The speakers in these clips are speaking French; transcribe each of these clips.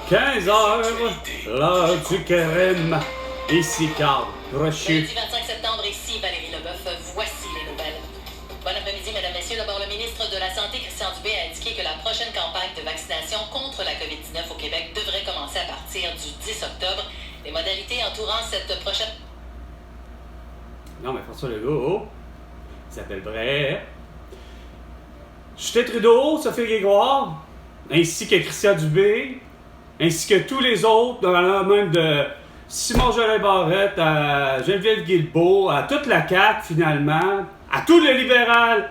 15 heures, l'heure du crime. Ici Carl Brochu. Lundi 25 septembre, ici Valérie Leboeuf. Voici les nouvelles. Bon après-midi, mesdames, messieurs. D'abord, le ministre de la Santé, Christian Dubé, a indiqué que la prochaine campagne de vaccination contre la COVID-19 au Québec devrait commencer à partir du 10 octobre. Les modalités entourant cette prochaine... Non, mais François Legault, il s'appelle vrai. Justin Trudeau, Sophie Grégoire, ainsi que Christian Dubé, ainsi que tous les autres, même de Simon Jolin Barrette à Geneviève Guilbeault, à toute la CAQ finalement, à tous les libéraux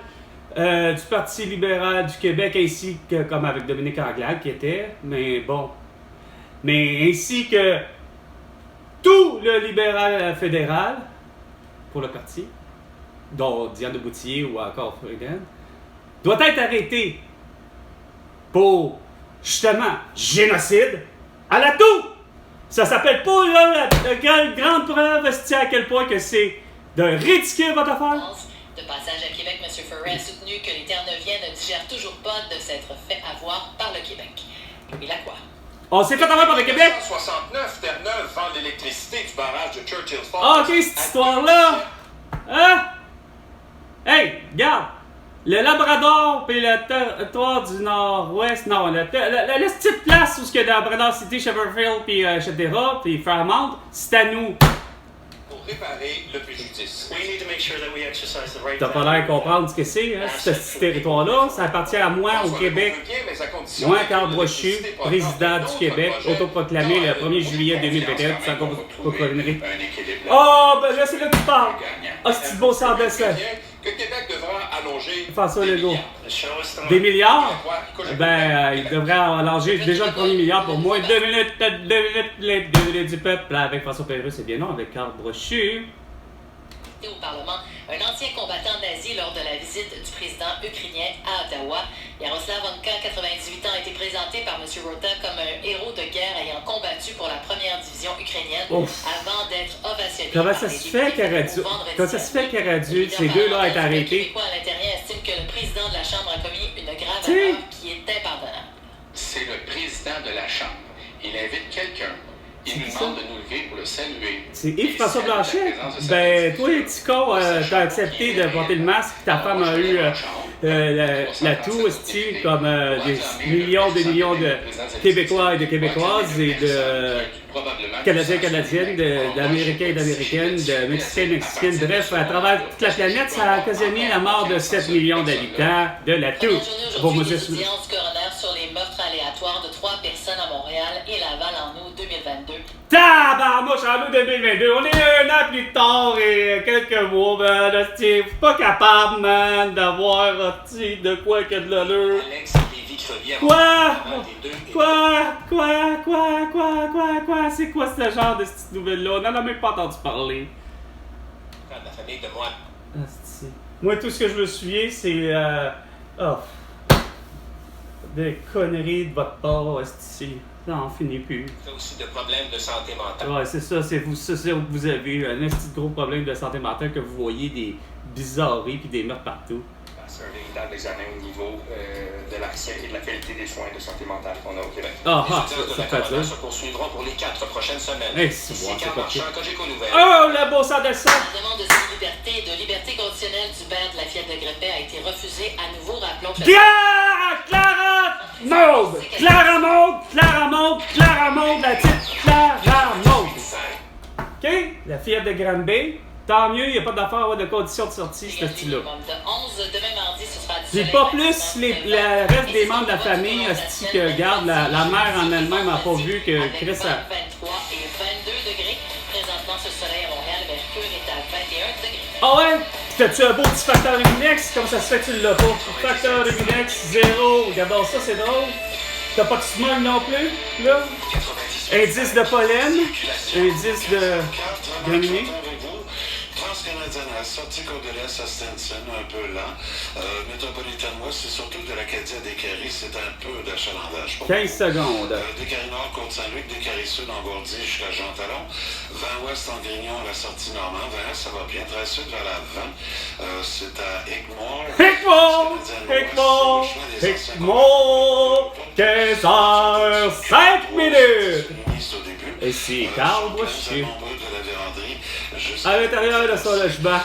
du Parti libéral du Québec, ainsi que comme avec Dominique Anglade qui était, mais bon, mais ainsi que tout le libéral fédéral pour le parti, dont Diane de Boutier ou encore Freeland, doit être arrêté pour, justement, génocide à la toux. Ça s'appelle pas, là, la grande preuve, à quel point que c'est de ridicule votre affaire. De passage à Québec, M. Ferret a soutenu que les Terre-Neuviens ne digèrent toujours pas de s'être fait avoir par le Québec. Camille Lacroix. On s'est fait avoir par le Québec? En 1969, Terre-Neuve vend l'électricité du barrage de Churchill Falls. Ah, ok, cette histoire-là! Hein? Hey, regarde! Le Labrador puis le territoire du Nord-Ouest, non, la petite place où il y a Labrador City, Shefferfield puis etc. puis Fairmount, c'est à nous. Pour réparer le préjudice. T'as pas l'air de comprendre ce que c'est, hein, ce territoire-là. Ça appartient à moi au Québec. Moi, Carl Brochu, président du Québec, autoproclamé le 1er juillet 2021, sans qu'on vous connerie. Oh, ben là, c'est là que tu parles. Ah, c'est beau sang de ça. Que Québec devra allonger François Legault. Des milliards? Ben, il devrait allonger déjà le premier milliard pour moi. 2 minutes du peuple. Avec François Pérusse, c'est bien non, avec Carl Brochu. Au Parlement, un ancien combattant nazi lors de la visite du président ukrainien à Ottawa. Yaroslav Onka, 98 ans, a été présenté par M. Rota comme un héros de guerre ayant combattu pour la première division ukrainienne avant d'être ovationné. Comment ça se fait qu'il aurait dû ces deux-là être arrêtés? Les Québécois à l'intérieur estiment que le président de la Chambre a commis une grave erreur qui est impardonnable. C'est le président de la Chambre. Il invite quelqu'un. Il nous demande de nous lever pour le saluer. C'est Yves-François Blanchet? Ben, toi, les petits cons, t'as accepté de porter le masque, ta femme a eu la toux, comme des millions de Québécois et de Québécoises et de Canadiens et Canadiennes, d'Américains et d'Américaines, de Mexicains et Mexicaines, bref, à travers toute la planète, ça a occasionné la mort de 7 millions d'habitants de la toux. Bon, monsieur l'audience coroner sur les meurtres aléatoires de 3 personnes à Montréal et Laval en août 2022. Tabarnouche, en août 2022, on est un an plus tard et quelques mois, man, hostie, pas capable, man, d'avoir, hostie, de quoi que de l'allure. Quoi? C'est quoi ce genre de petite nouvelle-là? On n'en a même pas entendu parler. La famille de moi. Hostie. Moi, tout ce que je me souviens, c'est, des conneries de votre part, hostie. Ça n'en finit plus. Il y a aussi des problèmes de santé mentale. Ouais, c'est ça, vous avez un petit gros problème de santé mentale que vous voyez des bizarreries puis des meurtres partout. Dans les années au niveau de l'accès et de la qualité des soins de santé mentale qu'on a au Québec. Les études de la coroner se poursuivront pour les 4 prochaines semaines. Ici Carl Marchand, Cogeco Nouvelles. Oh, la beau sang de sang! La demande de liberté conditionnelle du père de la fillette de Grépet a été refusée à nouveau. Rappelons que Clara Maud, la petite Clara Maud. OK? La fillette de Granby. Tant mieux, il n'y a pas d'affaire de conditions de sortie, ce style-là. J'ai pas plus le reste des membres de la famille que, regarde, la mère en elle-même n'a pas vu que Chris a... 23 et 22 degrés. Présentement, ce soleil à Montréal, Mercure est à 21 degrés. Ah ouais? T'as-tu un beau petit facteur Luminex? Comme ça se fait que tu l'as pas? Facteur Luminex, 0. Regardons ça, c'est drôle. T'as pas de smog non plus, là? Indice de pollen. Indice de graminées. Transcanadienne à sortie côte de l'Est à Stinson, un peu lent. Métropolitain Ouest, c'est surtout de l'Acadie à Descaries, c'est un peu d'achalandage. 15 secondes. Descaries Nord, Côte-Saint-Luc, Descaries Sud en Gourdie jusqu'à Jean-Talon. 20 Ouest en Grignon à la sortie Normand. 20 Est, ça va bien. 13 Sud vers la 20. C'est à Hickmore. 15h05. Et c'est Carl Brochu. À À l'intérieur de son logement,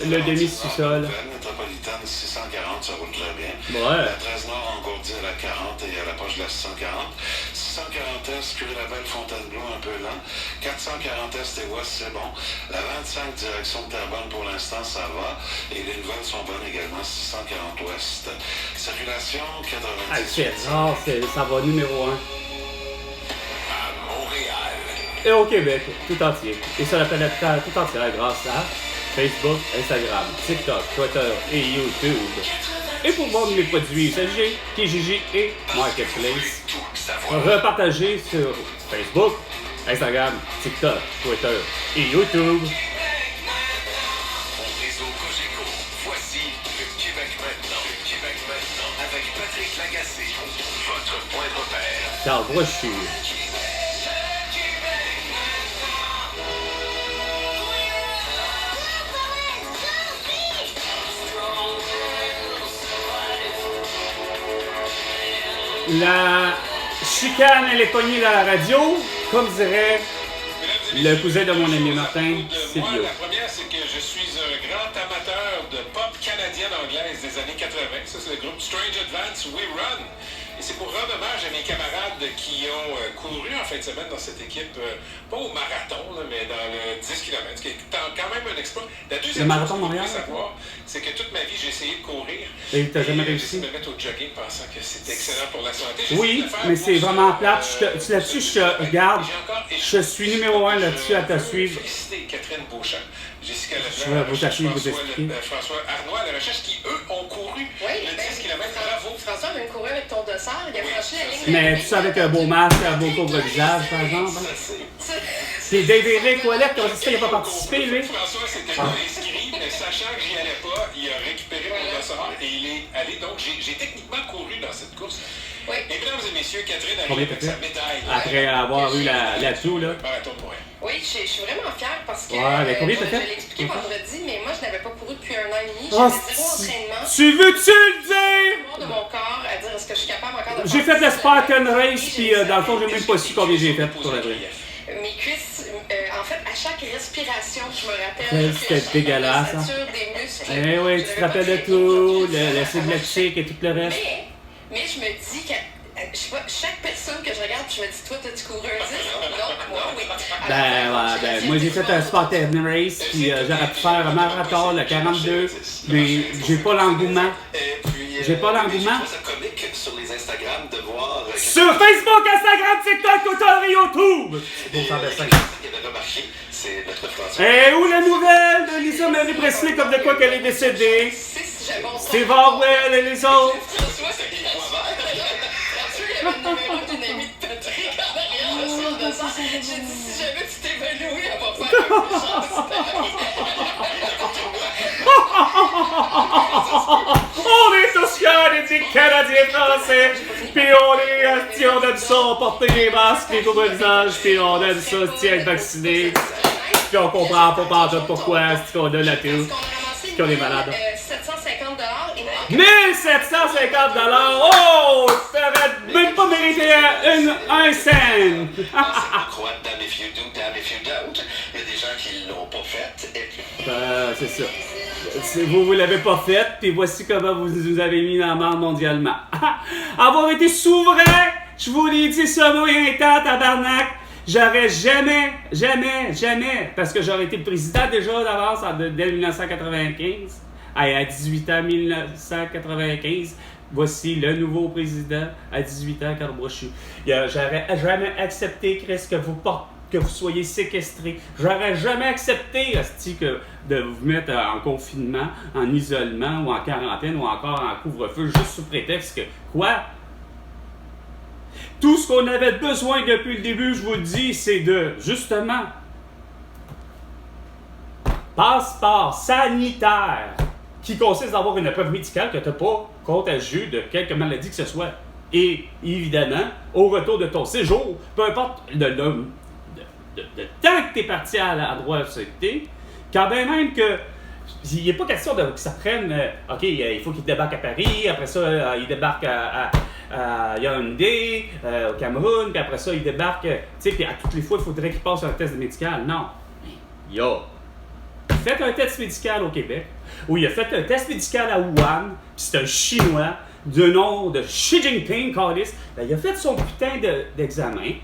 le demi-sous-sol. Métropolitaine 640, ça roule très bien. Ouais. La 13 Nord engourdie à la 40 et à l'approche de la 640. 640 Est, Curie-Labelle, Fontainebleau, un peu lent. 440 Est et Ouest, c'est bon. La 25 direction de Terrebonne, pour l'instant, ça va. Et les nouvelles sont bonnes également, 640 Ouest. Circulation, 90. Ah, c'est rare, ça va numéro 1. À Montréal. Et au Québec, tout entier. Et sur la planète Terre tout entière grâce à Facebook, Instagram, TikTok, Twitter et YouTube. Et pour vendre mes produits usagés, Kijiji et Marketplace, repartagez sur Facebook, Instagram, TikTok, Twitter et YouTube. Réseau Cogeco. Voici le Québec maintenant. Le Québec maintenant avec Patrick Lagacé. Votre point de repère. Carl Brochu. La chicane, elle est pognée dans la radio, comme dirait le cousin de mon ami Martin, Silvio. La première, c'est que je suis un grand amateur de pop canadienne anglaise des années 80. Ça, c'est le groupe Strange Advance, We Run. Et c'est pour rendre hommage à mes camarades qui ont couru en fin de semaine dans cette équipe, pas au marathon, là, mais dans le 10 km, ce qui est quand même un exploit. La deuxième Le marathon chose que vous Montréal? devez savoir, c'est que toute ma vie, j'ai essayé de courir. Et t'as jamais J'ai réussi? essayé de me mettre au jogging pensant que c'était excellent pour la santé. Oui, mais c'est vraiment plate. Là-dessus, je te regarde. Je suis numéro 1 là-dessus à te suivre. Féliciter Catherine Beauchamp, Jessica Je Leblanc, vais vous tâcher de vous expliquer. François Arnois à la recherche qui, eux, ont couru le 10 km. Bravo. François a même couru avec ton dossard, il a franchi la ligne. Mais tu sais, avec un beau masque, un beau couvre-visage, par exemple. C'est Dave Eric Ouellet, comme ça, il n'a pas participé, lui. François s'était pas inscrit, mais sachant que j'y allais pas, il a récupéré mon dossard et il est allé. Donc, j'ai techniquement couru dans cette course. Oui. Et mesdames et messieurs, Catherine Combien arrive avec t'as sa fait? médaille. Après avoir eu l'atout, là. Marathon de Montréal. Oui, je suis vraiment fière parce que Ouais, mais combien je t'as fait? l'ai expliqué vendredi, mais moi je n'avais pas couru depuis 1 an et demi. Oh, J'avais zéro entraînement. tu veux-tu le dire? De mon corps à dire est-ce que je suis capable encore de J'ai faire fait le ça? Spartan Race, Et puis j'ai dans le fond, j'ai même pas su combien j'ai fait pour la vraie. Mes cuisses, en fait, à chaque respiration, je me rappelle C'était que dégueulasse, la hein. ossature des muscles. Eh oui, tu te rappelles de tout, l'acide lactique et tout le reste. Mais je me dis que, je sais pas, chaque personne que je regarde, je me dis, toi, t'as-tu couru un 10? Non, moi, oui. Moi j'ai fait un Spartan Race, puis j'aurais pu faire un marathon, le 42, mais j'ai pas l'engouement. J'ai pas l'engouement. C'est comique sur les Instagram de voir. Sur Facebook, Instagram, TikTok, Twitter et YouTube! Qu'il avait remarqué, c'est notre François. Et où la nouvelle de Lisa Marie Presley, comme de quoi qu'elle est décédée? Si j'avais mon C'est Varwell et les autres. François, il y avait le numéro d'une amie de Patrick en arrière de son dossard. J'ai dit, si jamais tu t'évanouis, elle va faire un On est tous fiers des Canadiens français, puis on aime ça, porter les masques, les couvre-visages, puis on aime ça, être vacciné, puis on comprend pas partout pourquoi c'est qu'on a la toux, qu'on est malade. 750 $. 1750 $! Oh! Ça aurait même pas mérité un cent! Croire damn if you do, damn if you don't. Il y a des gens qui l'ont pas fait. Et puis... C'est ça. Vous l'avez pas fait, puis voici comment vous nous avez mis dans la merde mondialement. Avoir été souverain, je vous l'ai dit, ce mot est un temps, tabarnak. J'aurais jamais, parce que j'aurais été le président déjà d'avance dès 1995, à 18 ans 1995, voici le nouveau président à 18 ans, Carl Brochu. J'aurais jamais accepté, Chris, que vous soyez séquestré. J'aurais jamais accepté, asti, de vous mettre en confinement, en isolement ou en quarantaine ou encore en couvre-feu juste sous prétexte que, quoi? Tout ce qu'on avait besoin depuis le début, je vous le dis, c'est de, justement, passeport sanitaire qui consiste à avoir une preuve médicale que tu n'as pas contagieux de quelque maladie que ce soit. Et, évidemment, au retour de ton séjour, peu importe le temps que tu es parti à l'endroit où c'était, quand même que il n'est pas question que ça prenne, OK, il faut qu'il débarque à Paris, après ça, il débarque à Yaoundé, au Cameroun, puis après ça, il débarque, tu sais, puis à toutes les fois, il faudrait qu'il passe un test médical. Non. Il a fait un test médical au Québec, ou il a fait un test médical à Wuhan, puis c'est un Chinois, de nom de Xi Jinping, Carlis, ben, il a fait son putain d'examen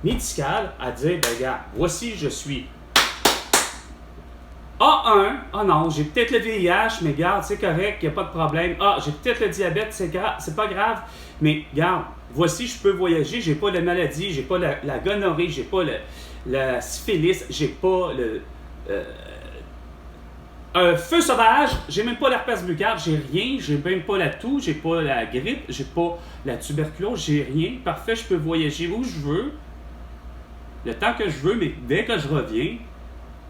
médical à dire, ben regarde, voici, je suis A1, ah non, j'ai peut-être le VIH, mais regarde, c'est correct, il n'y a pas de problème. Ah, j'ai peut-être le diabète, c'est pas grave, mais regarde, voici, je peux voyager, j'ai pas de maladie, j'ai pas la gonorrhée, j'ai pas la syphilis, j'ai pas un feu sauvage, j'ai même pas l'herpès buccal, j'ai rien, j'ai même pas la toux, j'ai pas la grippe, j'ai pas la tuberculose, j'ai rien. Parfait, je peux voyager où je veux, le temps que je veux, mais dès que je reviens,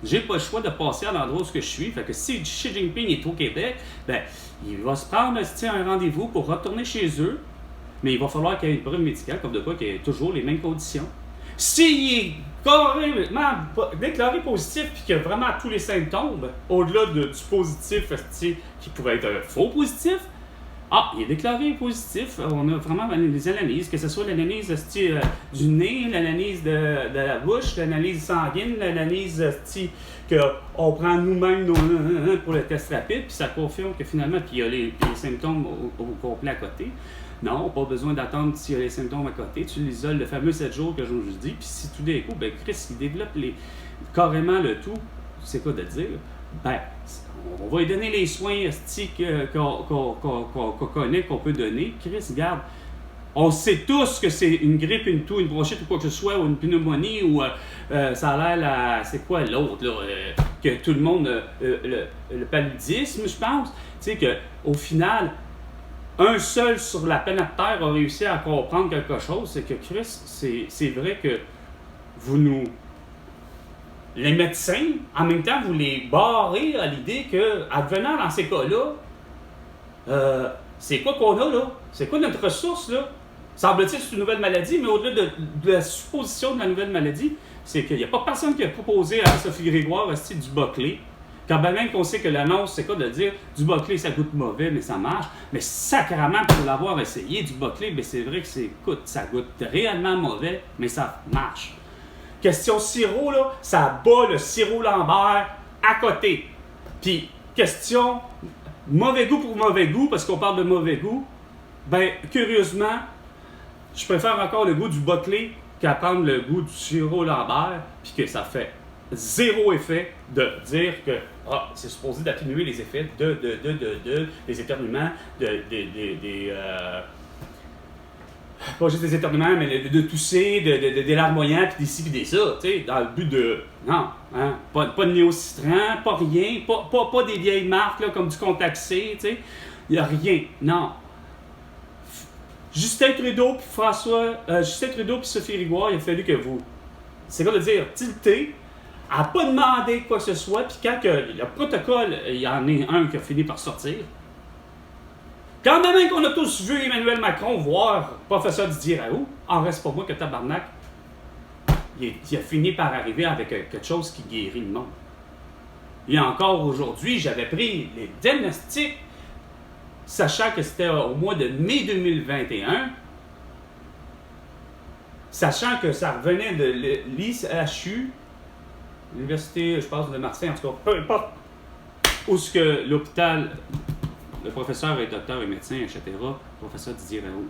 j'ai pas le choix de passer à l'endroit où je suis. Fait que si Xi Jinping est au Québec, ben, il va se prendre un rendez-vous pour retourner chez eux, mais il va falloir qu'il y ait une preuve médicale, comme de quoi qu'il y ait toujours les mêmes conditions. S'il est carrément déclaré positif et qu'il y a vraiment tous les symptômes, au-delà du positif qui pourrait être un faux positif, il est déclaré positif. On a vraiment les analyses, que ce soit l'analyse du nez, l'analyse de la bouche, l'analyse sanguine, l'analyse qu'on prend nous-mêmes pour le test rapide, puis ça confirme que finalement, puis il y a les symptômes au complet à côté. Non, pas besoin d'attendre s'il y a les symptômes à côté. Tu l'isoles le fameux 7 jours que je vous dis. Puis si tout d'un coup, ben Chris, il développe carrément le tout, c'est quoi de dire? Ben, on va lui donner les soins qu'on connaît, qu'on peut donner. Chris, regarde, on sait tous que c'est une grippe, une toux, une bronchite ou quoi que ce soit, ou une pneumonie, ou ça a l'air, c'est quoi l'autre, là, que tout le monde, le paludisme, je pense. Tu sais, qu'au final, un seul sur la planète Terre a réussi à comprendre quelque chose, c'est que Chris, c'est vrai que les médecins, en même temps, vous les barrez à l'idée que, advenant dans ces cas-là, c'est quoi qu'on a là? C'est quoi notre ressource là? Semble-t-il que c'est une nouvelle maladie, mais au-delà de la supposition de la nouvelle maladie, c'est qu'il n'y a pas personne qui a proposé à Sophie Grégoire du Boclé. Quand même qu'on sait que l'annonce, c'est quoi de dire du Boclé, ça goûte mauvais, mais ça marche. Mais sacrément, pour l'avoir essayé, du Boclé, ben c'est vrai que ça goûte réellement mauvais, mais ça marche. Question sirop, là, ça bat le sirop Lambert à côté. Puis, question mauvais goût pour mauvais goût, parce qu'on parle de mauvais goût, ben curieusement, je préfère encore le goût du Boclé qu'à prendre le goût du sirop Lambert, puis que ça fait zéro effet de dire que c'est supposé d'atténuer les effets des éternuements, pas juste des éternuements, mais de tousser, des larmoyants, puis des ci, puis des ça, tu sais, dans le but de... Non, hein, pas de néocitran, pas rien, pas des vieilles marques, là, comme du Contaxé, tu sais, il n'y a rien, non. Justin Trudeau puis Sophie Grégoire, il a fallu que vous... C'est quoi de dire, tilté, à pas demander quoi que ce soit, puis quand le protocole, il y en a un qui a fini par sortir, quand même qu'on a tous vu Emmanuel Macron voir professeur Didier Raoult, en reste pas moi que tabarnak, il a fini par arriver avec quelque chose qui guérit le monde. Et encore aujourd'hui, j'avais pris les diagnostics, sachant que c'était au mois de mai 2021, sachant que ça revenait de l'ICHU, l'Université, je pense, de Marseille, en tout cas, peu importe où ce que l'hôpital, le professeur et docteur et médecin, etc., professeur Didier Raoult,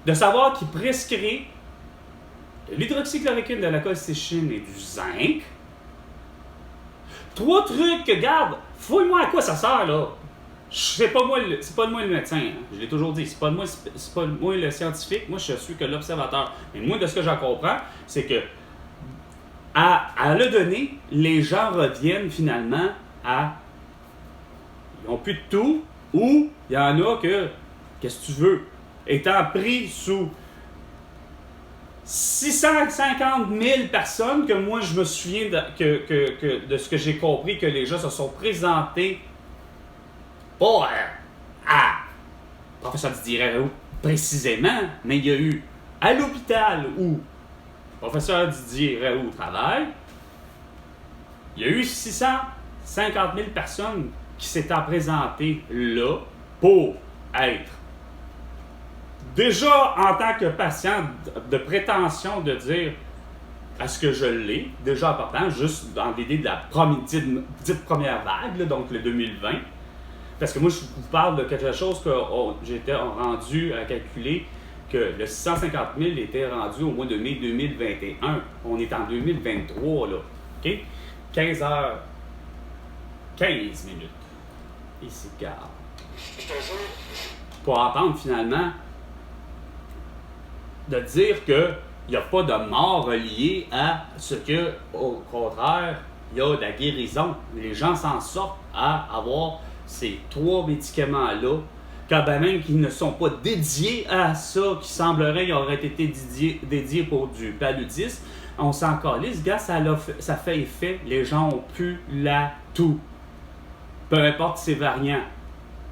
de savoir qu'il prescrit de l'hydroxychloroquine, de la colchicine et du zinc. 3 trucs que, garde, fouille-moi à quoi ça sert, là. C'est pas moi le médecin, hein. Je l'ai toujours dit, c'est pas moi le scientifique, moi je suis que l'observateur. Mais moi, de ce que j'en comprends, c'est que à le donner, les gens reviennent finalement à... Ils n'ont plus de tout, ou il y en a que, qu'est-ce que tu veux, étant pris sous 650 000 personnes, que moi je me souviens de ce que j'ai compris, que les gens se sont présentés pas à professeur Didier Raoult précisément, mais il y a eu à l'hôpital où professeur Didier Raoult travaille, il y a eu 650 000 personnes qui s'étaient présentées là pour être déjà, en tant que patient, de prétention de dire est-ce que je l'ai, déjà important, juste dans l'idée de la dite première vague, là, donc le 2020. Parce que moi, je vous parle de quelque chose que j'étais rendu à calculer que le 650 000 était rendu au mois de mai 2021. On est en 2023, là. OK? 15h15 minutes. Ici, garde. Pour entendre finalement de dire que il n'y a pas de mort reliée à ce que, au contraire, il y a de la guérison. Les gens s'en sortent à avoir ces 3 médicaments-là, quand ben même qu'ils ne sont pas dédiés à ça, qui semblerait qu'ils auraient été dédiés pour du paludisme. On s'en calisse, gars, ça fait effet. Les gens ont plus tout. Peu importe ces variants,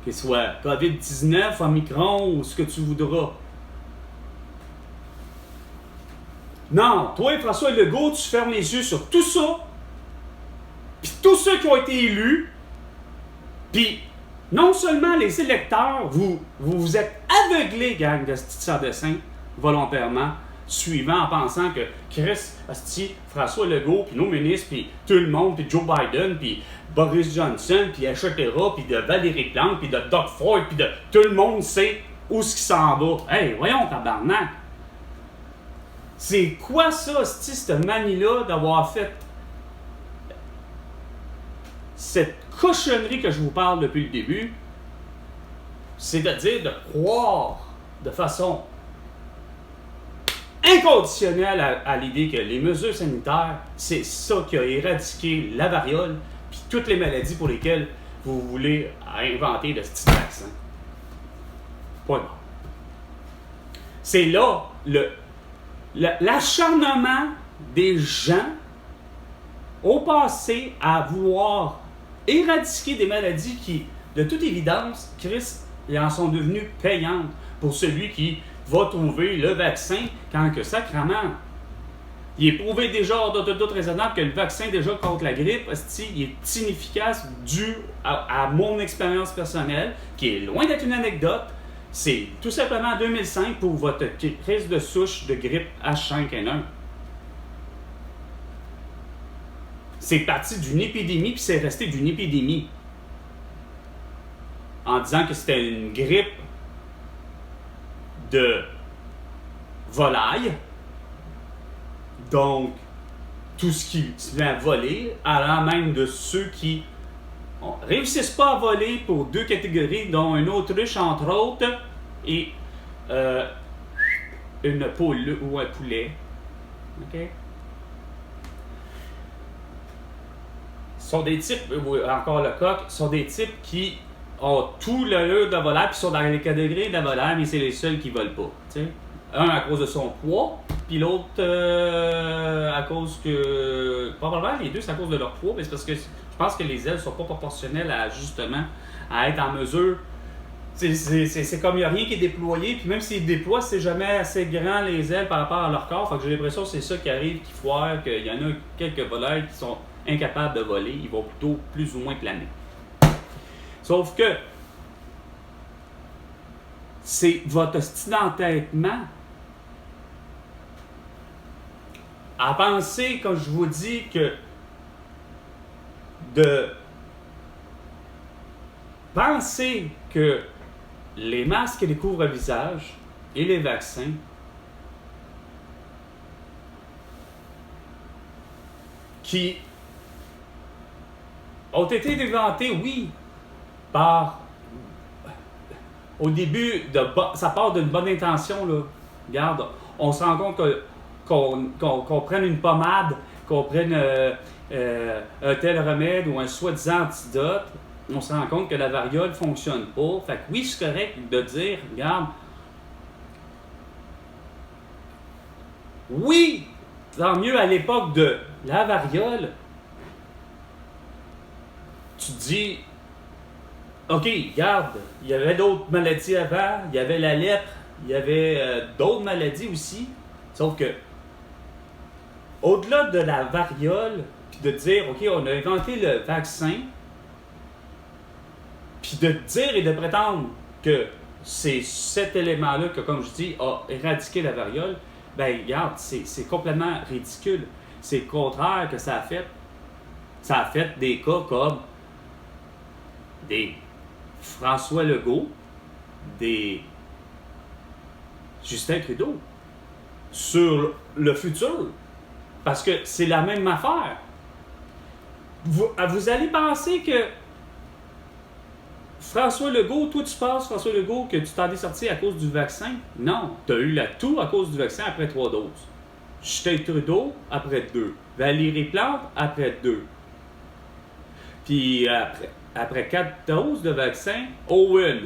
qu'ils soient COVID-19, Omicron ou ce que tu voudras. Non, toi, François Legault, tu fermes les yeux sur tout ça, puis tous ceux qui ont été élus, puis non seulement les électeurs, vous êtes aveuglés, gang de sans-dessin, volontairement, suivant en pensant que Chris, François Legault, puis nos ministres, puis tout le monde, puis Joe Biden, puis Boris Johnson, puis etc., puis de Valérie Plante, puis de Doug Ford, puis de tout le monde sait où ce qui s'en va. Hey, voyons, tabarnak! C'est quoi ça, cette manie-là d'avoir fait cette cochonnerie que je vous parle depuis le début? C'est-à-dire de croire de façon inconditionnelle à l'idée que les mesures sanitaires, c'est ça qui a éradiqué la variole puis toutes les maladies pour lesquelles vous voulez inventer de ce petit vaccin. Point barre. C'est là l'acharnement des gens au passé à vouloir éradiquer des maladies qui, de toute évidence, Chris, ils en sont devenues payantes pour celui qui va trouver le vaccin quand que sacrément. Il est prouvé déjà hors de toute raisonnable que le vaccin déjà contre la grippe, il est inefficace dû à mon expérience personnelle, qui est loin d'être une anecdote. C'est tout simplement en 2005 pour votre crise de souche de grippe H5N1. C'est parti d'une épidémie, puis c'est resté d'une épidémie. En disant que c'était une grippe de volaille. Donc, tout ce qui se met à voler, allant même de ceux qui ne réussissent pas à voler pour 2 catégories, dont une autruche, entre autres, et une poule ou un poulet. OK? Ce sont des types, encore le coq, sont des types qui ont tout l'allure de volaille, puis sont dans les catégories de la volaille, mais c'est les seuls qui ne volent pas. T'sais? Un à cause de son poids, puis l'autre à cause que... Probablement les deux, c'est à cause de leur poids, mais c'est parce que je pense que les ailes ne sont pas proportionnelles à justement à être en mesure. C'est comme il n'y a rien qui est déployé, puis même s'ils déploient, c'est jamais assez grand les ailes par rapport à leur corps. Fait que j'ai l'impression que c'est ça qui arrive, qui foire, qu'il y en a quelques volailles qui sont incapables de voler, ils vont plutôt plus ou moins planer. Sauf que c'est votre style d'entêtement à penser, comme je vous dis, que de penser que les masques et les couvre-visages et les vaccins qui ont été inventés, oui, par au début, ça part d'une bonne intention, là. Regarde, on se rend compte qu'on prenne une pommade, qu'on prenne un tel remède ou un soi-disant antidote, on se rend compte que la variole ne fonctionne pas. Fait que oui, c'est correct de dire, regarde, oui, tant mieux à l'époque de la variole, tu te dis, OK, regarde, il y avait d'autres maladies avant, il y avait la lèpre, il y avait d'autres maladies aussi, sauf que au-delà de la variole, puis de dire, OK, on a inventé le vaccin, puis de dire et de prétendre que c'est cet élément-là que, comme je dis, a éradiqué la variole, ben regarde, c'est complètement ridicule. C'est le contraire que ça a fait. Ça a fait des cas comme des François Legault, des Justin Trudeau, sur le futur. Parce que c'est la même affaire. Vous allez penser que François Legault, toi tu penses, François Legault, que tu t'en es sorti à cause du vaccin? Non, tu as eu la toux à cause du vaccin après 3 doses. Justin Trudeau, après 2. Valérie Plante, après 2. Puis après 4 doses de vaccin, Owen,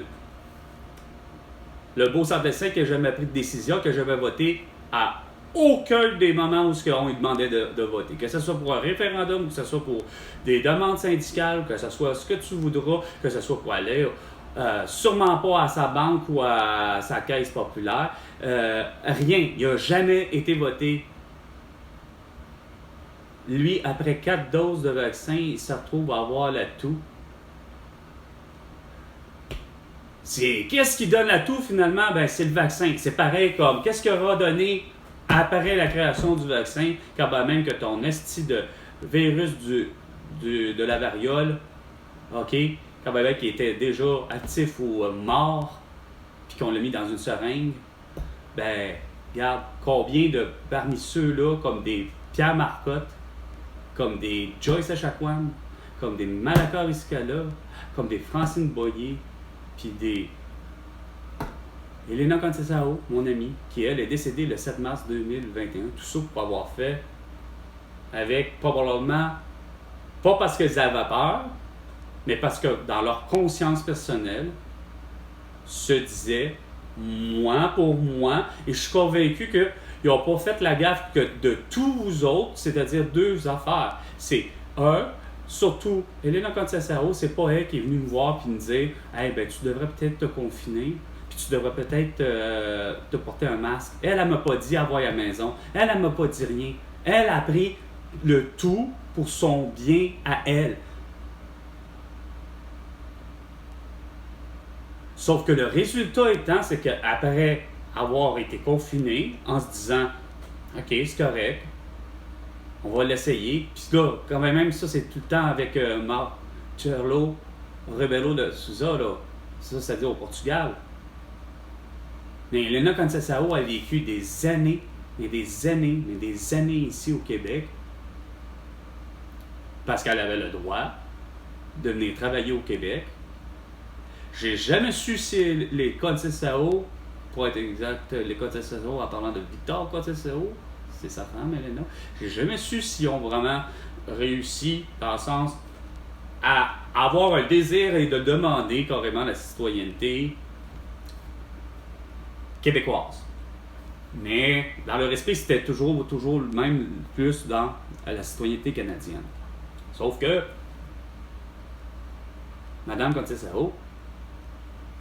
le beau sans-dessin qui n'a jamais pris de décision, qui n'a jamais voté à aucun des moments où on lui demandait de voter. Que ce soit pour un référendum, que ce soit pour des demandes syndicales, que ce soit ce que tu voudras, que ce soit pour aller sûrement pas à sa banque ou à sa caisse populaire. Rien. Il n'a jamais été voté. Lui, après 4 doses de vaccin, il se retrouve à avoir la toux. Qu'est-ce qui donne la toux finalement? Ben, c'est le vaccin. C'est pareil comme qu'est-ce qu'il aura donné après la création du vaccin, quand ben même que ton esti de virus de la variole, OK, quand ben même qu'il était déjà actif ou mort, puis qu'on l'a mis dans une seringue, ben, regarde, combien de parmi ceux-là, comme des Pierre Marcotte, comme des Joyce Echaquan, comme des Malaka Riscala, comme des Francine Boyer, puis des Elena Contessao, mon amie, qui elle est décédée le 7 mars 2021, tout ça pour avoir fait avec probablement, pas parce qu'elles avaient peur, mais parce que dans leur conscience personnelle, se disaient, moi pour moi, et je suis convaincu qu'ils n'ont pas fait la gaffe que de tous vous autres, c'est-à-dire 2 affaires. C'est surtout, Elena Contessao, c'est pas elle qui est venue me voir et me dire « Hey, ben tu devrais peut-être te confiner, puis tu devrais peut-être te porter un masque. » Elle m'a pas dit « Avoir à la maison. » Elle m'a pas dit rien. Elle a pris le tout pour son bien à elle. Sauf que le résultat étant, c'est qu'après avoir été confiné, en se disant « OK, c'est correct, on va l'essayer. » Puis là, quand même, ça, c'est tout le temps avec Marcelo Rebelo de Sousa, là. Ça, c'est-à-dire au Portugal. Mais Elena Contessao a vécu des années ici au Québec parce qu'elle avait le droit de venir travailler au Québec. J'ai jamais su si les Contessao, pour être exact, les Contessao, en parlant de Victor Contessao, c'est sa femme, Elena, j'ai jamais su s'ils ont vraiment réussi, dans le sens, à avoir un désir et de demander carrément la citoyenneté québécoise. Mais dans leur esprit, c'était toujours le même, plus dans la citoyenneté canadienne. Sauf que Madame Contessao,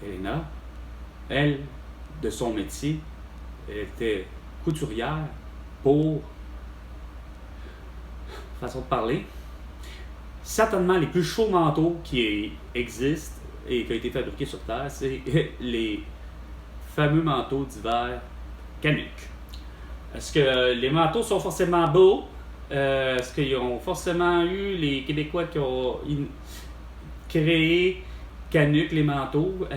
Elena, elle, de son métier, elle était couturière pour, façon de parler, certainement les plus chauds manteaux qui existent et qui ont été fabriqués sur Terre, c'est les fameux manteaux d'hiver Canuck. Est-ce que les manteaux sont forcément beaux? Est-ce qu'ils ont forcément eu les Québécois qui ont créé Canuck, les manteaux?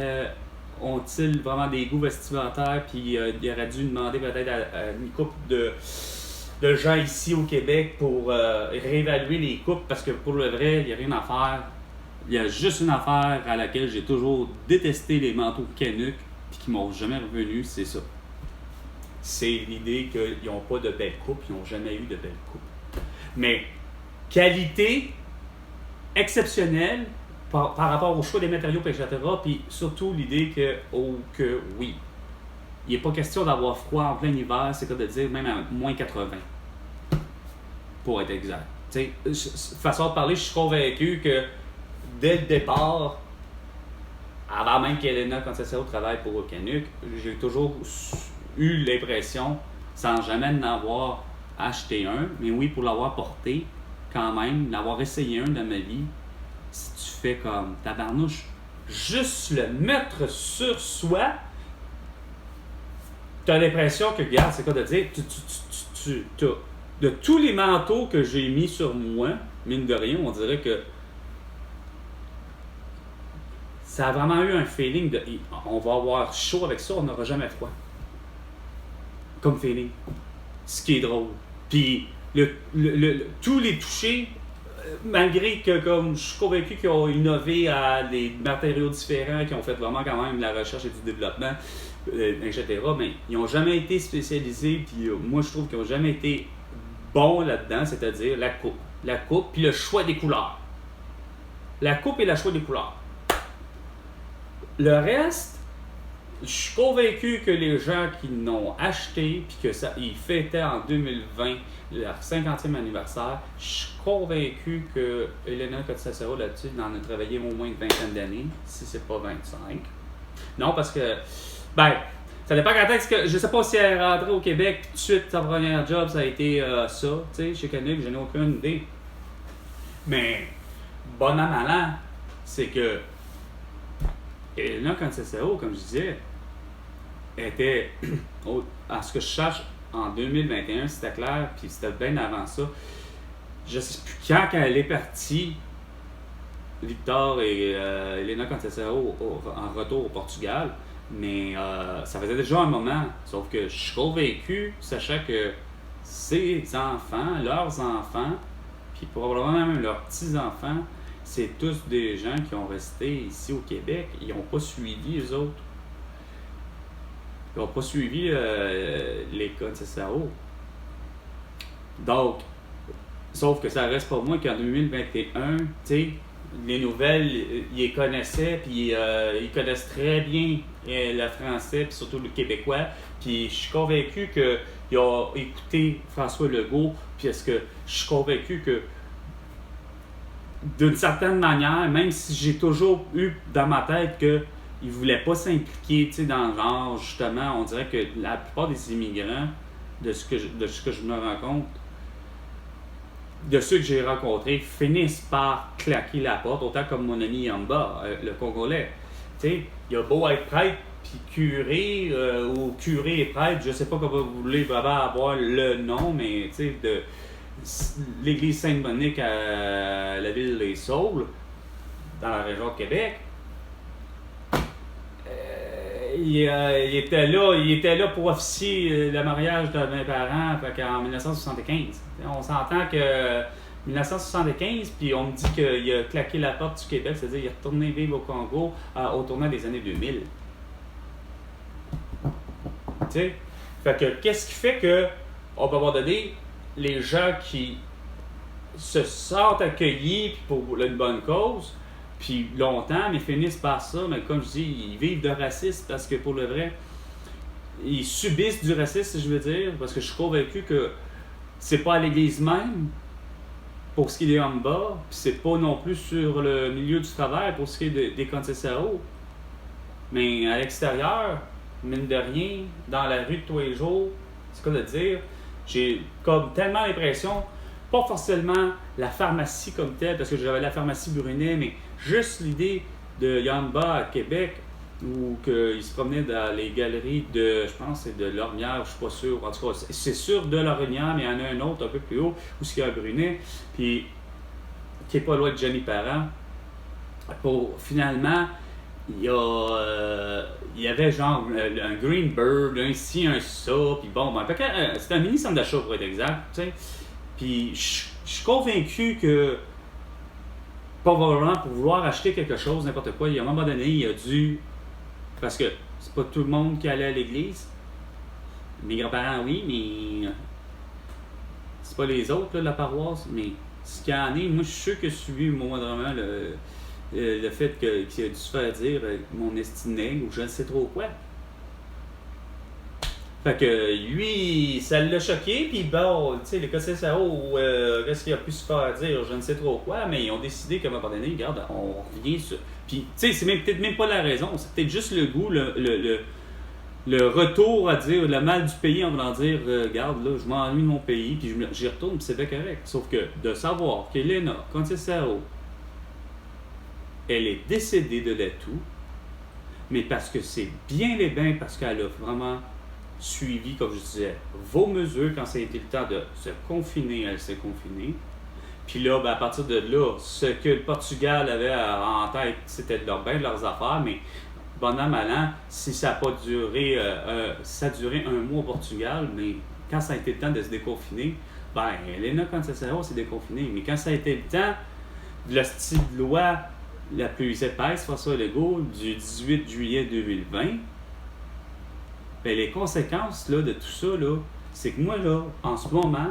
Ont-ils vraiment des goûts vestimentaires? Puis il aurait dû demander peut-être à une couple de gens ici au Québec pour réévaluer les coupes, parce que pour le vrai, il n'y a rien à faire. Il y a juste une affaire à laquelle j'ai toujours détesté les manteaux Canuck puis qui m'ont jamais revenu, c'est ça. C'est l'idée qu'ils n'ont pas de belles coupes, ils n'ont jamais eu de belles coupes. Mais qualité exceptionnelle par rapport au choix des matériaux, etc. Puis surtout l'idée que oui, il n'est pas question d'avoir froid en plein hiver, c'est comme de dire même à moins 80, pour être exact. T'sais, façon de parler, je suis convaincu que dès le départ, avant même qu'Elena Contessao travaille pour Canuck, j'ai toujours eu l'impression, sans jamais en avoir acheté un, mais oui, pour l'avoir porté, quand même, l'avoir essayé un dans ma vie, si tu fais comme tabarnouche, juste le mettre sur soi, tu as l'impression que, regarde, c'est quoi de dire, de tous les manteaux que j'ai mis sur moi, mine de rien, on dirait que ça a vraiment eu un feeling de on va avoir chaud avec ça, on n'aura jamais froid. Comme feeling. Ce qui est drôle. Puis, tous les touchés, malgré que comme je suis convaincu qu'ils ont innové à des matériaux différents, qui ont fait vraiment quand même de la recherche et du développement, etc., mais ils n'ont jamais été spécialisés, puis moi je trouve qu'ils n'ont jamais été bons là-dedans, c'est-à-dire la coupe, puis le choix des couleurs. La coupe et le choix des couleurs. Le reste, je suis convaincu que les gens qui l'ont acheté, puis que ça, ils fêtaient en 2020 leur 50e anniversaire, je suis convaincu que Elena Cotisassero là-dessus en a travaillé au moins une vingtaine d'années, si c'est pas 25. Non, parce que, ça dépend quand est-ce que, je sais pas si elle est rentrée au Québec, puis tout de suite, sa première job, ça a été ça, tu sais, chez Canuck, je n'ai aucune idée. Mais, bon an, mal an, c'est que Elena Cotisassero, comme je disais, était, à ce que je cherche, en 2021, c'était clair, puis c'était bien avant ça. Je sais plus quand elle est partie, Victor et Elena Cotisassero en retour au Portugal, mais ça faisait déjà un moment, sauf que je suis convaincu, sachant que ses enfants, leurs enfants, puis probablement même leurs petits-enfants, c'est tous des gens qui ont resté ici au Québec, ils n'ont pas suivi les autres. Ils n'ont pas suivi les Cotisassero. Donc, sauf que ça reste pas moins qu'en 2021, tu sais, les nouvelles, ils les connaissaient, puis ils connaissent très bien le français, puis surtout le québécois. Puis je suis convaincu qu'ils ont écouté François Legault, puis est-ce que je suis convaincu que d'une certaine manière, même si j'ai toujours eu dans ma tête que ils ne voulaient pas s'impliquer dans le genre, justement, on dirait que la plupart des immigrants, de ce que je me rends compte, de ceux que j'ai rencontrés, finissent par claquer la porte, autant comme mon ami Yamba, le Congolais. Il a beau être prêtre, puis curé, ou curé et prêtre, je ne sais pas comment vous voulez vraiment avoir le nom, mais de l'église Sainte-Monique à la ville des Saules, dans la région de Québec. Il était là pour officier le mariage de mes parents en 1975. On s'entend que 1975, puis on me dit qu'il a claqué la porte du Québec, c'est-à-dire qu'il est retourné vivre au Congo au tournant des années 2000. Tu sais? Fait que qu'est-ce qui fait que, on peut avoir donné, les gens qui se sentent accueillis pour une bonne cause, puis longtemps, mais finissent par ça, mais comme je dis, ils vivent de racisme parce que pour le vrai, ils subissent du racisme, si je veux dire, parce que je suis convaincu que c'est pas à l'église même, pour ce qui est en bas, puis c'est pas non plus sur le milieu du travail pour ce qui est des Cotisassero. Mais à l'extérieur, mine de rien, dans la rue de tous les jours, c'est quoi de dire, j'ai comme tellement l'impression, pas forcément la pharmacie comme telle, parce que j'avais la pharmacie Brunet, mais juste l'idée de Yamba à Québec, où il se promenait dans les galeries de, je pense c'est de Lormière, je suis pas sûr, en tout cas c'est sûr de Lormière, mais il y en a un autre un peu plus haut, où il y a un Brunet, puis qui est pas loin de Johnny Parent. Pour finalement, il y avait genre un Greenberg, un ci, un ça, puis bon, c'était un mini centre d'achat pour être exact, tu sais. Puis je suis convaincu que, probablement pour vouloir acheter quelque chose, n'importe quoi, il y a un moment donné, il a dû, parce que c'est pas tout le monde qui allait à l'église. Mes grands-parents, oui, mais c'est pas les autres là, de la paroisse, mais ce qu'il y en est, moi je suis sûr que je suis moindrement le fait qu'il a dû se faire dire mon estiné ou je ne sais trop quoi. Fait que lui, ça l'a choqué, puis bon, tu sais, les Cotisassero, qu'est-ce qu'il a pu se faire dire, je ne sais trop quoi, mais ils ont décidé qu'à un moment donné, regarde, on revient sur. Puis, tu sais, c'est peut-être même pas la raison, c'est peut-être juste le goût, le retour à dire le mal du pays en voulant dire, regarde, là, je m'ennuie de mon pays, puis j'y retourne, puis c'est bien correct. Sauf que de savoir qu'Elena Cotisassero elle est décédée de l'atout, mais parce que c'est bien les bains, parce qu'elle a vraiment suivi, comme je disais, vos mesures quand ça a été le temps de se confiner, elle s'est confinée. Puis là, ben, à partir de là, ce que le Portugal avait en tête, c'était de leur bain, de leurs affaires, mais bon an, mal an, si ça n'a pas duré, ça a duré 1 mois au Portugal, mais quand ça a été le temps de se déconfiner, ben, Elena Contessero s'est déconfinée. Mais quand ça a été le temps de la style de loi la plus épaisse, François Legault, du 18 juillet 2020, ben, les conséquences là, de tout ça, là, c'est que moi, là, en ce moment,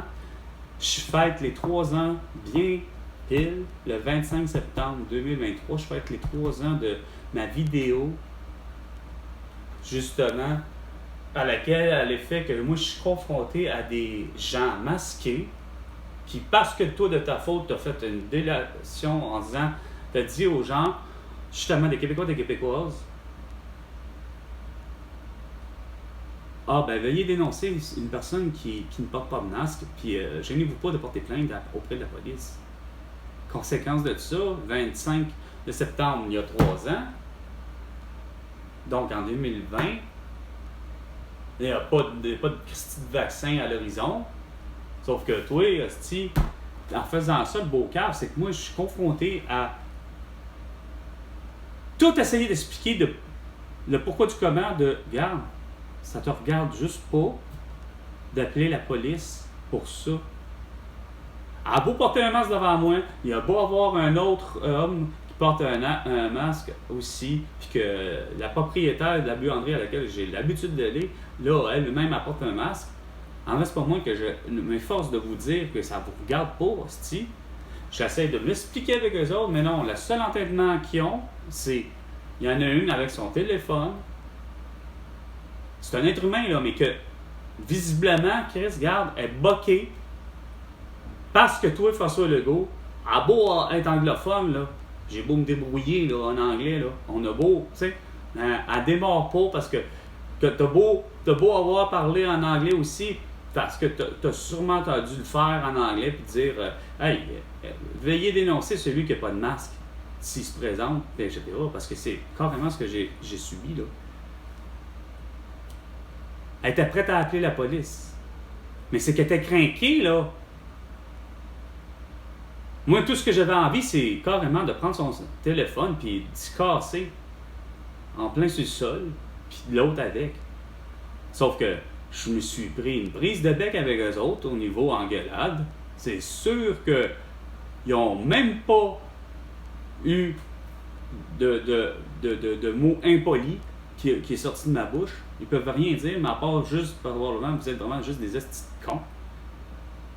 je fête les 3 ans bien pile, le 25 septembre 2023, je fête les 3 ans de ma vidéo, justement, à laquelle, à l'effet que moi, je suis confronté à des gens masqués, qui, parce que toi, de ta faute, tu as fait une délation en disant, tu as dit aux gens, justement, des Québécois, des Québécoises, ah, ben, veuillez dénoncer une personne qui ne porte pas de masque, puis gênez-vous pas de porter plainte auprès de la police. Conséquence de ça, 25 de septembre, il y a 3 ans, donc en 2020, il n'y a pas de vaccin à l'horizon, sauf que toi, hostie, en faisant ça, le beau cave, c'est que moi, je suis confronté à tout essayer d'expliquer le pourquoi du comment de, regarde, ça te regarde juste pas d'appeler la police pour ça. Elle a beau porter un masque devant moi, il a beau avoir un autre homme qui porte un masque aussi, puis que la propriétaire de la buanderie à laquelle j'ai l'habitude d'aller, là, elle-même apporte un masque. En reste pas moins que je m'efforce de vous dire que ça vous regarde pas, hostie. J'essaie de m'expliquer avec eux autres, mais non, le seul entendement qu'ils ont, c'est, il y en a une avec son téléphone. C'est un être humain, là, mais que, visiblement, Chris, regarde, est boqué. Parce que toi, François Legault, à beau être anglophone, là, j'ai beau me débrouiller là, en anglais, là, on a beau, tu sais, elle démarre pas parce que t'as beau avoir parlé en anglais aussi, parce que t'as sûrement dû le faire en anglais puis dire hey, veuillez dénoncer celui qui n'a pas de masque s'il se présente, etc. Parce que c'est carrément ce que j'ai subi, là. Elle était prête à appeler la police. Mais c'est qu'elle était craquée, là. Moi, tout ce que j'avais envie, c'est carrément de prendre son téléphone puis d'y casser en plein sur le sol, puis de l'autre avec. Sauf que je me suis pris une prise de bec avec eux autres au niveau engueulade. C'est sûr qu'ils n'ont même pas eu de mots impolis qui est sorti de ma bouche. Ils peuvent rien dire, mais à part juste, probablement, vous êtes vraiment juste des estis de cons.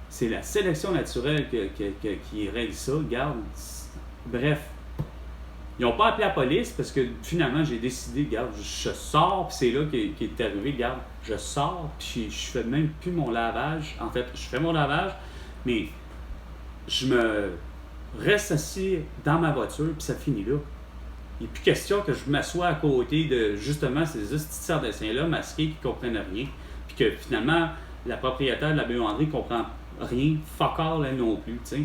C'est la sélection naturelle qui règle ça. Regarde, bref. Ils n'ont pas appelé la police parce que finalement, j'ai décidé, regarde, je sors, puis c'est là qui est arrivé, regarde, je sors, puis je fais même plus mon lavage. En fait, je fais mon lavage, mais je me reste assis dans ma voiture, puis ça finit là. Il n'est plus question que je m'assoie à côté de, justement, ces petits sardessins-là masqués qui ne comprennent rien, puis que finalement, la propriétaire de la buanderie ne comprend rien, fuck all, elle non plus, tu sais.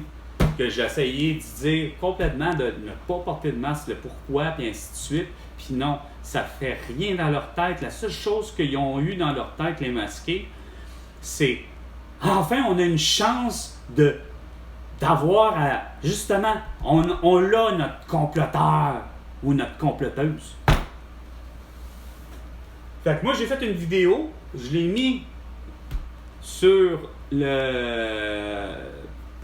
Que j'ai essayé de dire complètement de ne pas porter de masque, le pourquoi, puis ainsi de suite. Puis non, ça fait rien dans leur tête. La seule chose qu'ils ont eu dans leur tête, les masqués, c'est enfin, on a une chance d'avoir à, justement, on a notre comploteur ou notre comploteuse. Fait que moi, j'ai fait une vidéo, je l'ai mis sur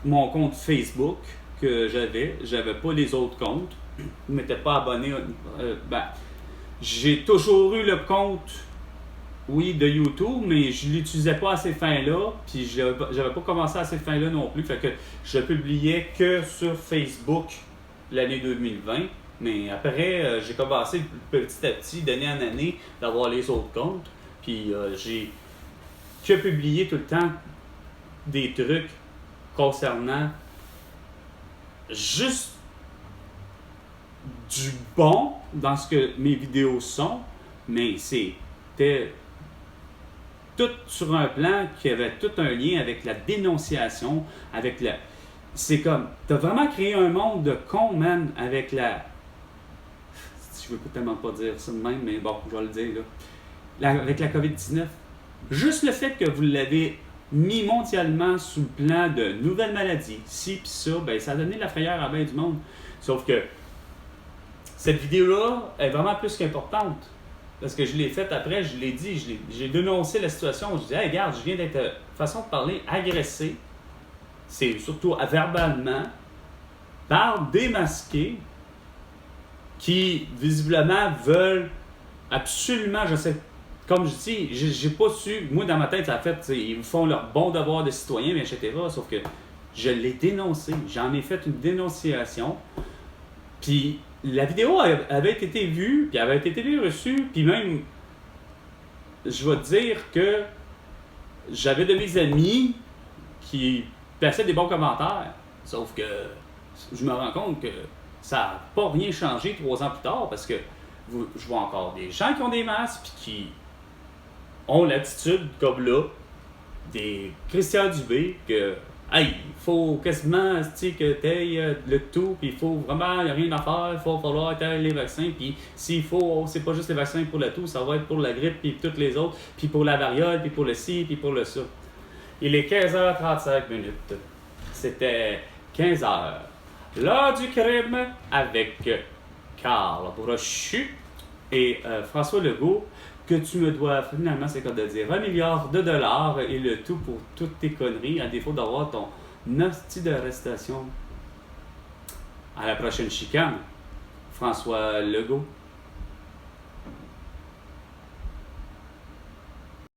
mon compte Facebook que j'avais pas les autres comptes, je ne m'étais pas abonné, j'ai toujours eu le compte, oui, de YouTube, mais je l'utilisais pas à ces fins-là, puis j'avais pas commencé à ces fins-là non plus, fait que je publiais que sur Facebook l'année 2020, mais après, j'ai commencé petit à petit, d'année en année, d'avoir les autres comptes, puis j'ai que publié tout le temps des trucs concernant juste du bon dans ce que mes vidéos sont, mais c'était tout sur un plan qui avait tout un lien avec la dénonciation, avec la... C'est comme, t'as vraiment créé un monde de cons, man, avec je veux tellement pas dire ça de même, mais bon, je vais le dire là. Avec la COVID-19, juste le fait que vous l'avez mis mondialement sous le plan de nouvelles maladies, ci pis ça, ben ça a donné de la frayeur à bien du monde. Sauf que cette vidéo-là est vraiment plus qu'importante. Parce que je l'ai faite après, je l'ai dit, j'ai dénoncé la situation. Je dis, hey, regarde, je viens d'être, façon de parler, agressé. C'est surtout verbalement, par des masqués qui, visiblement, veulent absolument, je sais, comme je dis, j'ai pas su, moi dans ma tête, ça a fait, ils font leur bon devoir de citoyen, etc. Sauf que je l'ai dénoncé, j'en ai fait une dénonciation. Puis la vidéo avait été vue, puis avait été bien reçue, puis même, je vais te dire que j'avais de mes amis qui plaçaient des bons commentaires. Sauf que je me rends compte que ça n'a pas rien changé 3 ans plus tard, parce que je vois encore des gens qui ont des masques, puis qui ont l'attitude, comme là, des Christian Dubé, que hey, il faut quasiment que tu aies le tout, puis il faut vraiment, il n'y a rien à faire, il faut falloir que tu aies les vaccins, puis s'il faut, c'est pas juste les vaccins pour le tout, ça va être pour la grippe, puis toutes les autres, puis pour la variole, puis pour le ci, puis pour le ça. Il est 15h35. C'était 15h. L'heure du crime avec Carl Brochu et François Legault, que tu me dois finalement, c'est comme de dire, 1 milliard de dollars et le tout pour toutes tes conneries, à défaut d'avoir ton hostie d'arrestation. À la prochaine chicane, François Legault.